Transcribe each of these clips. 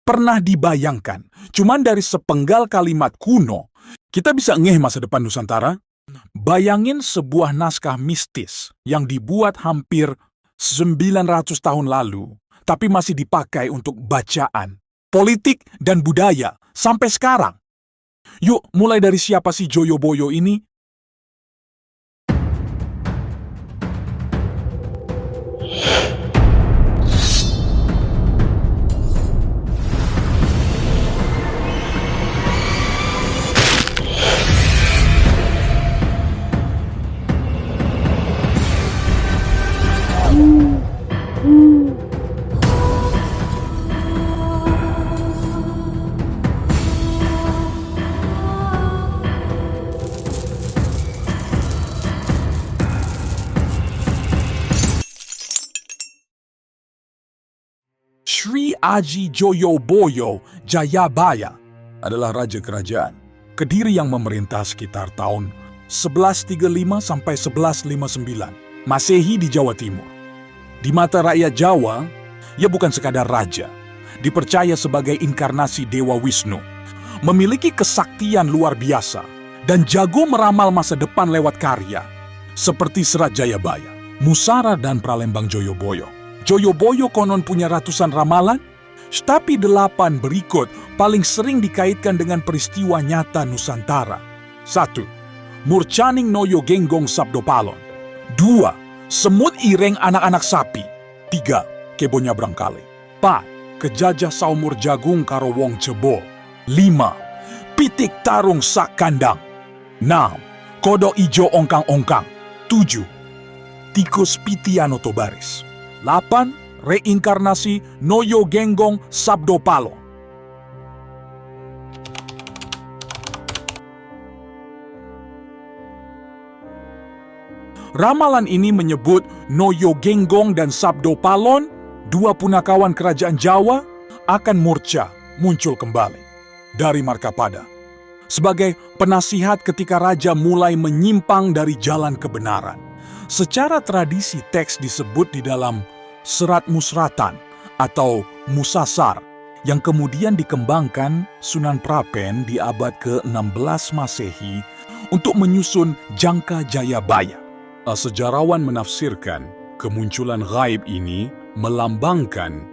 pernah dibayangkan. Cuman dari sepenggal kalimat kuno, kita bisa ngeh masa depan Nusantara. Bayangin sebuah naskah mistis yang dibuat hampir 900 tahun lalu, tapi masih dipakai untuk bacaan, politik, dan budaya sampai sekarang. Yuk, mulai dari siapa sih Joyoboyo ini? Sri Aji Joyoboyo Jayabaya adalah raja kerajaan Kediri yang memerintah sekitar tahun 1135 sampai 1159 Masehi di Jawa Timur. Di mata rakyat Jawa, ia bukan sekadar raja, dipercaya sebagai inkarnasi Dewa Wisnu, memiliki kesaktian luar biasa, dan jago meramal masa depan lewat karya, seperti Serat Jayabaya, Musara, dan Pralembang Joyoboyo. Joyoboyo konon punya ratusan ramalan, tapi 8 berikut paling sering dikaitkan dengan peristiwa nyata Nusantara. 1. Murcaning Noyo Genggong Sabdo Palon. 2. Semut Ireng Anak-anak Sapi. 3. Kebo Nyabrang Kali. 4. Kejajah Saumur Jagung Karo Wong Cebol. 5. Pitik Tarung Sak Kandang. 6. Kodok Ijo Ongkang-ongkang. 7. Tikus Pitiano Tobaris. 8. Reinkarnasi Noyo Genggong Sabdo Palon. Ramalan ini menyebut Noyo Genggong dan Sabdo Palon, 2 punakawan kerajaan Jawa, akan murca muncul kembali dari Markapada sebagai penasihat ketika raja mulai menyimpang dari jalan kebenaran. Secara tradisi teks disebut di dalam Serat Musratan atau Musasar yang kemudian dikembangkan Sunan Prapen di abad ke-16 Masehi untuk menyusun Jangka Jayabaya. Sejarawan menafsirkan kemunculan gaib ini melambangkan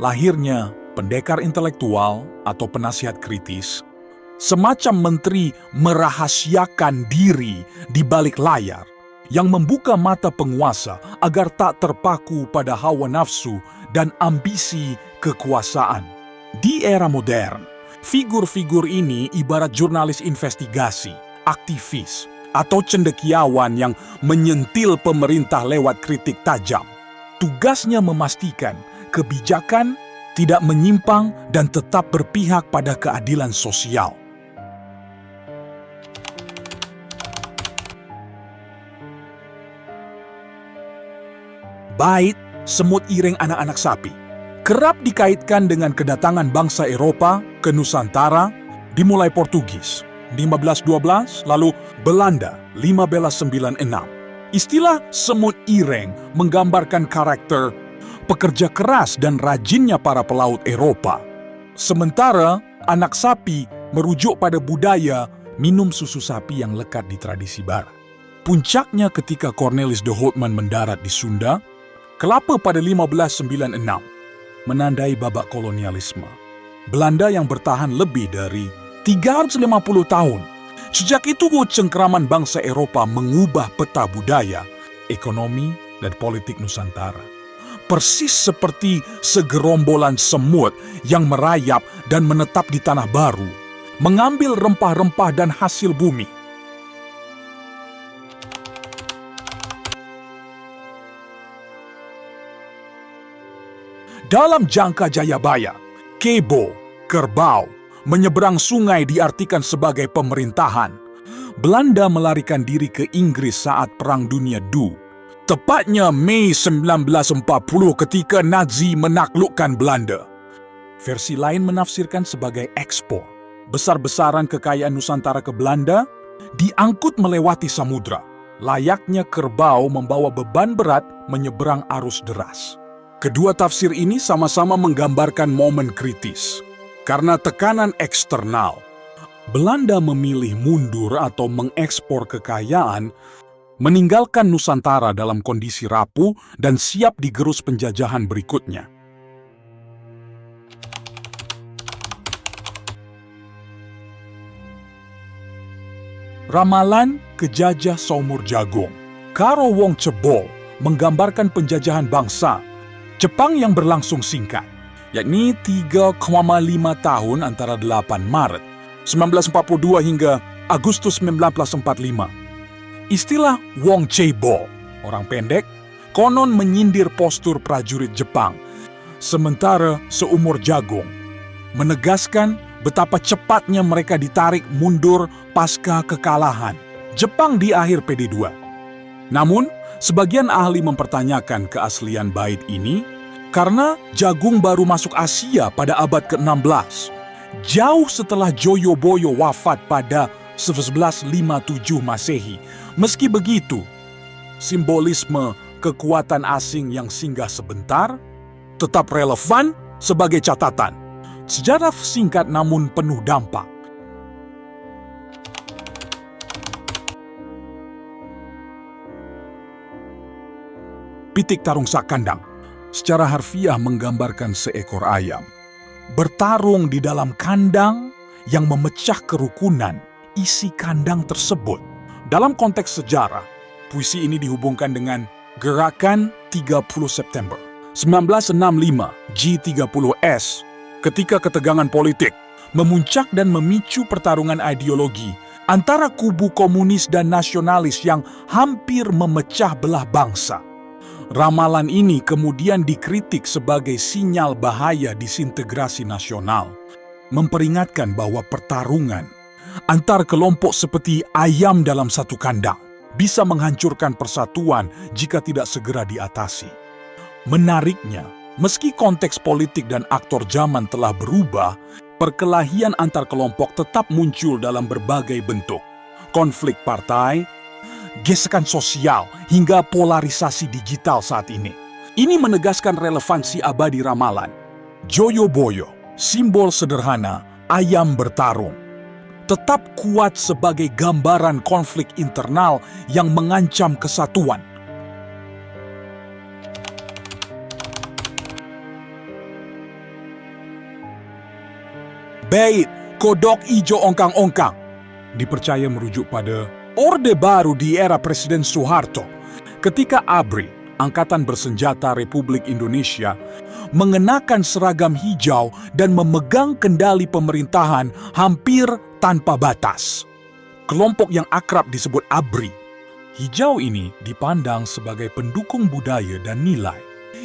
lahirnya pendekar intelektual atau penasihat kritis, semacam menteri merahasiakan diri di balik layar, yang membuka mata penguasa agar tak terpaku pada hawa nafsu dan ambisi kekuasaan. Di era modern, figur-figur ini ibarat jurnalis investigasi, aktivis, atau cendekiawan yang menyentil pemerintah lewat kritik tajam. Tugasnya memastikan kebijakan tidak menyimpang dan tetap berpihak pada keadilan sosial. Bait Semut Ireng Anak-anak Sapi kerap dikaitkan dengan kedatangan bangsa Eropa ke Nusantara, dimulai Portugis 1512, lalu Belanda 1596. Istilah semut ireng menggambarkan karakter pekerja keras dan rajinnya para pelaut Eropa. Sementara anak sapi merujuk pada budaya minum susu sapi yang lekat di tradisi barat. Puncaknya ketika Cornelis de Houtman mendarat di Sunda, Kelapa pada 1596, menandai babak kolonialisme Belanda yang bertahan lebih dari 350 tahun. Sejak itu, cengkeraman bangsa Eropa mengubah peta budaya, ekonomi, dan politik Nusantara. Persis seperti segerombolan semut yang merayap dan menetap di tanah baru, mengambil rempah-rempah dan hasil bumi. Dalam Jangka Jayabaya, kebo, kerbau, menyeberang sungai diartikan sebagai pemerintahan. Belanda melarikan diri ke Inggris saat Perang Dunia II. Tepatnya Mei 1940 ketika Nazi menaklukkan Belanda. Versi lain menafsirkan sebagai ekspor. Besar-besaran kekayaan Nusantara ke Belanda diangkut melewati samudra. Layaknya kerbau membawa beban berat menyeberang arus deras. Kedua tafsir ini sama-sama menggambarkan momen kritis. Karena tekanan eksternal, Belanda memilih mundur atau mengekspor kekayaan, meninggalkan Nusantara dalam kondisi rapuh dan siap digerus penjajahan berikutnya. Ramalan Kejajah Saumur Jagung Karo Wong Cebol menggambarkan penjajahan bangsa Jepang yang berlangsung singkat, yakni 3,5 tahun antara 8 Maret 1942 hingga Agustus 1945. Istilah Wong Cebol, orang pendek, konon menyindir postur prajurit Jepang, sementara Seumur Jagung menegaskan betapa cepatnya mereka ditarik mundur pasca kekalahan Jepang di akhir PD2. Namun, sebagian ahli mempertanyakan keaslian bait ini karena Jagung baru masuk Asia pada abad ke-16, jauh setelah Joyoboyo wafat pada 1157 Masehi. Meski begitu, simbolisme kekuatan asing yang singgah sebentar tetap relevan sebagai catatan. Sejarah singkat namun penuh dampak. Pitik Tarung Sakandang secara harfiah menggambarkan seekor ayam bertarung di dalam kandang yang memecah kerukunan isi kandang tersebut. Dalam konteks sejarah, puisi ini dihubungkan dengan Gerakan 30 September 1965 G30S ketika ketegangan politik memuncak dan memicu pertarungan ideologi antara kubu komunis dan nasionalis yang hampir memecah belah bangsa. Ramalan ini kemudian dikritik sebagai sinyal bahaya disintegrasi nasional, memperingatkan bahwa pertarungan antar kelompok seperti ayam dalam satu kandang bisa menghancurkan persatuan jika tidak segera diatasi. Menariknya, meski konteks politik dan aktor zaman telah berubah, perkelahian antar kelompok tetap muncul dalam berbagai bentuk. Konflik partai, gesekan sosial, hingga polarisasi digital saat ini. Ini menegaskan relevansi abadi ramalan. Joyoboyo, simbol sederhana, ayam bertarung, tetap kuat sebagai gambaran konflik internal yang mengancam kesatuan. Bait Kodok Ijo Ongkang-Ongkang dipercaya merujuk pada Orde Baru di era Presiden Soeharto ketika ABRI, Angkatan Bersenjata Republik Indonesia, mengenakan seragam hijau dan memegang kendali pemerintahan hampir tanpa batas. Kelompok yang akrab disebut ABRI. Hijau ini dipandang sebagai pendukung budaya dan nilai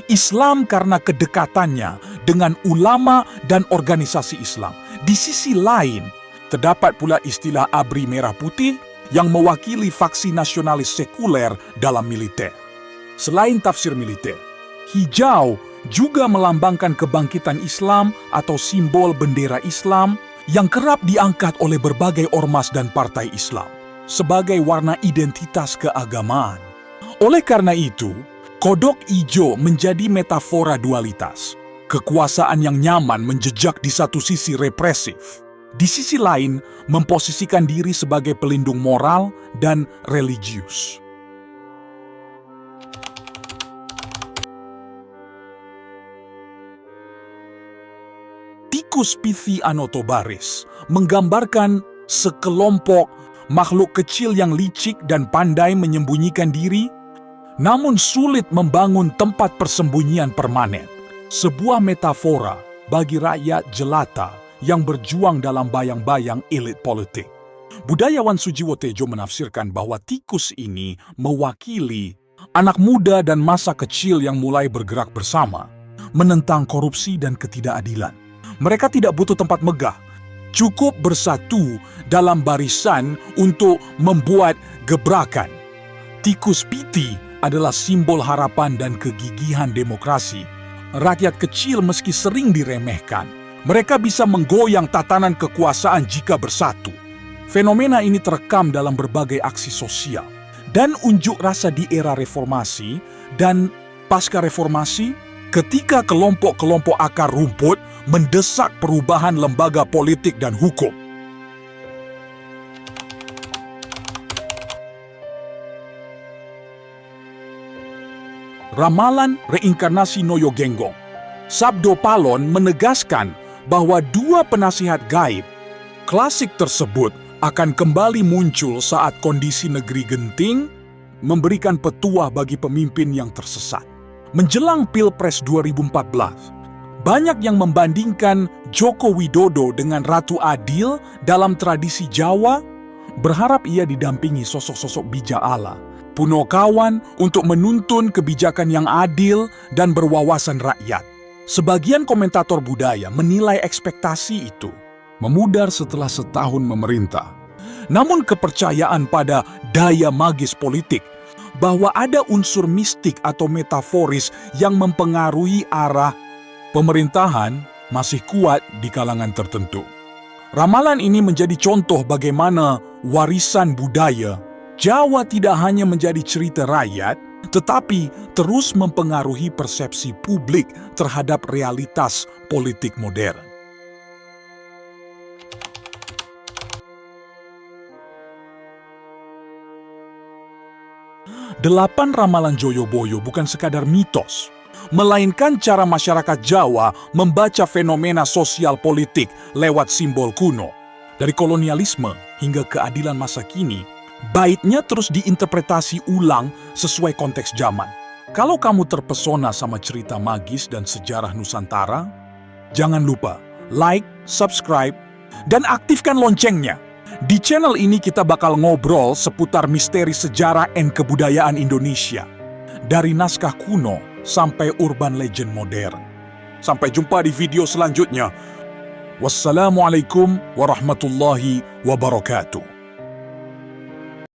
Islam karena kedekatannya dengan ulama dan organisasi Islam. Di sisi lain, terdapat pula istilah ABRI Merah Putih yang mewakili faksi nasionalis sekuler dalam militer. Selain tafsir militer, hijau juga melambangkan kebangkitan Islam atau simbol bendera Islam yang kerap diangkat oleh berbagai ormas dan partai Islam sebagai warna identitas keagamaan. Oleh karena itu, kodok ijo menjadi metafora dualitas. Kekuasaan yang nyaman menjejak di satu sisi represif, di sisi lain memposisikan diri sebagai pelindung moral dan religius. Tikus Pithi Anotobaris menggambarkan sekelompok makhluk kecil yang licik dan pandai menyembunyikan diri, namun sulit membangun tempat persembunyian permanen. Sebuah metafora bagi rakyat jelata yang berjuang dalam bayang-bayang elit politik. Budayawan Sujiwo Tejo menafsirkan bahwa tikus ini mewakili anak muda dan masa kecil yang mulai bergerak bersama, menentang korupsi dan ketidakadilan. Mereka tidak butuh tempat megah, cukup bersatu dalam barisan untuk membuat gebrakan. Tikus Pithi adalah simbol harapan dan kegigihan demokrasi. Rakyat kecil meski sering diremehkan, mereka bisa menggoyang tatanan kekuasaan jika bersatu. Fenomena ini terekam dalam berbagai aksi sosial dan unjuk rasa di era reformasi dan pasca reformasi ketika kelompok-kelompok akar rumput mendesak perubahan lembaga politik dan hukum. Ramalan reinkarnasi Noyo Genggong. Sabdo Palon menegaskan bahwa dua penasihat gaib klasik tersebut akan kembali muncul saat kondisi negeri genting, memberikan petuah bagi pemimpin yang tersesat. Menjelang Pilpres 2014, banyak yang membandingkan Joko Widodo dengan Ratu Adil dalam tradisi Jawa, berharap ia didampingi sosok-sosok bijak Allah, punokawan untuk menuntun kebijakan yang adil dan berwawasan rakyat. Sebagian komentator budaya menilai ekspektasi itu memudar setelah setahun memerintah. Namun kepercayaan pada daya magis politik, bahwa ada unsur mistik atau metaforis yang mempengaruhi arah pemerintahan masih kuat di kalangan tertentu. Ramalan ini menjadi contoh bagaimana warisan budaya Jawa tidak hanya menjadi cerita rakyat, tetapi terus mempengaruhi persepsi publik terhadap realitas politik modern. Delapan ramalan Joyoboyo bukan sekadar mitos, melainkan cara masyarakat Jawa membaca fenomena sosial politik lewat simbol kuno. Dari kolonialisme hingga keadilan masa kini, baitnya terus diinterpretasi ulang sesuai konteks zaman. Kalau kamu terpesona sama cerita magis dan sejarah Nusantara, jangan lupa like, subscribe, dan aktifkan loncengnya. Di channel ini kita bakal ngobrol seputar misteri sejarah dan kebudayaan Indonesia, dari naskah kuno sampai urban legend modern. Sampai jumpa di video selanjutnya. Wassalamualaikum warahmatullahi wabarakatuh.